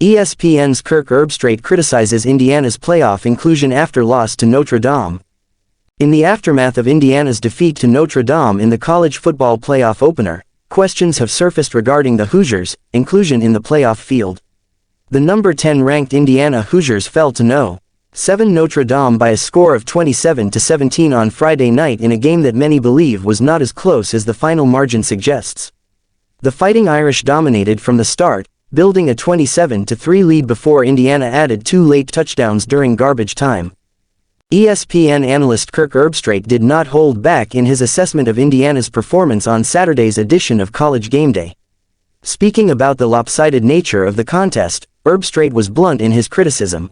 ESPN's Kirk Herbstreit criticizes Indiana's playoff inclusion after loss to Notre Dame. In the aftermath of Indiana's defeat to Notre Dame in the college football playoff opener, questions have surfaced regarding the Hoosiers' inclusion in the playoff field. The number 10 ranked Indiana Hoosiers fell to No. 7 Notre Dame by a score of 27-17 on Friday night in a game that many believe was not as close as the final margin suggests. The Fighting Irish dominated from the start, building a 27-3 lead before Indiana added 2 late touchdowns during garbage time. ESPN analyst Kirk Herbstreit did not hold back in his assessment of Indiana's performance on Saturday's edition of College GameDay. Speaking about the lopsided nature of the contest, Herbstreit was blunt in his criticism.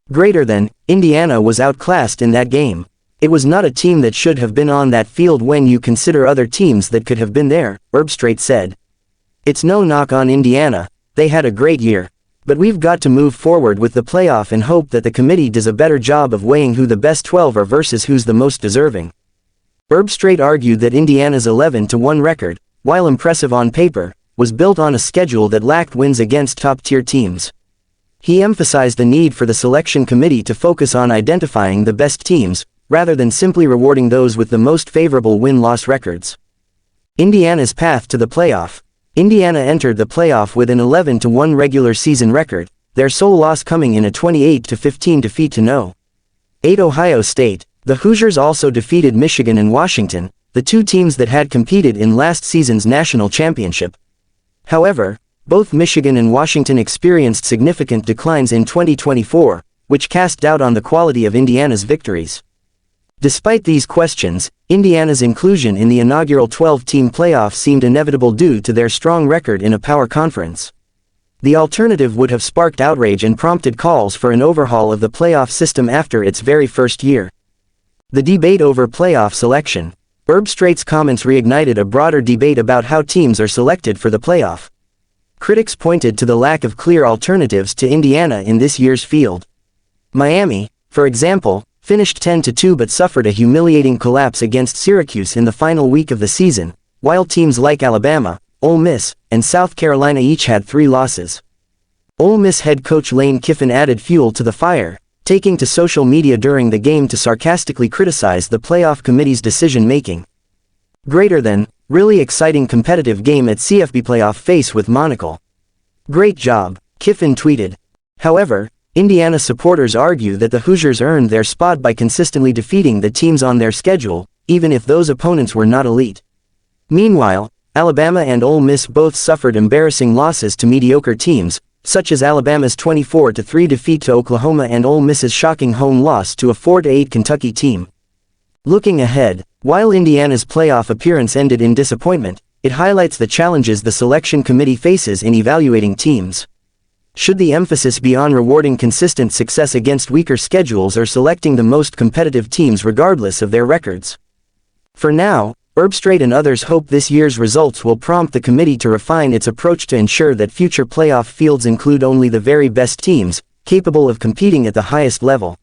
Indiana was outclassed in that game. It was not a team that should have been on that field when you consider other teams that could have been there, Herbstreit said. It's no knock on Indiana, they had a great year. But we've got to move forward with the playoff and hope that the committee does a better job of weighing who the best 12 are versus who's the most deserving. Herbstreit argued that Indiana's 11-1 record, while impressive on paper, was built on a schedule that lacked wins against top-tier teams. He emphasized the need for the selection committee to focus on identifying the best teams, rather than simply rewarding those with the most favorable win-loss records. Indiana's path to the playoff. Indiana entered the playoff with an 11-1 regular season record, their sole loss coming in a 28-15 defeat to No. 8 Ohio State. The Hoosiers also defeated Michigan and Washington, the two teams that had competed in last season's national championship. However, both Michigan and Washington experienced significant declines in 2024, which cast doubt on the quality of Indiana's victories. Despite these questions, Indiana's inclusion in the inaugural 12-team playoff seemed inevitable due to their strong record in a power conference. The alternative would have sparked outrage and prompted calls for an overhaul of the playoff system after its very first year. The debate over playoff selection. Herbstreit's comments reignited a broader debate about how teams are selected for the playoff. Critics pointed to the lack of clear alternatives to Indiana in this year's field. Miami, for example, finished 10-2 but suffered a humiliating collapse against Syracuse in the final week of the season, while teams like Alabama, Ole Miss, and South Carolina each had 3 losses. Ole Miss head coach Lane Kiffin added fuel to the fire, taking to social media during the game to sarcastically criticize the playoff committee's decision-making. Really exciting competitive game at CFB playoff face with Monocle. Great job, Kiffin tweeted. However, Indiana supporters argue that the Hoosiers earned their spot by consistently defeating the teams on their schedule, even if those opponents were not elite. Meanwhile, Alabama and Ole Miss both suffered embarrassing losses to mediocre teams, such as Alabama's 24-3 defeat to Oklahoma and Ole Miss's shocking home loss to a 4-8 Kentucky team. Looking ahead, while Indiana's playoff appearance ended in disappointment, it highlights the challenges the selection committee faces in evaluating teams. Should the emphasis be on rewarding consistent success against weaker schedules or selecting the most competitive teams regardless of their records? For now, Herbstreit and others hope this year's results will prompt the committee to refine its approach to ensure that future playoff fields include only the very best teams, capable of competing at the highest level.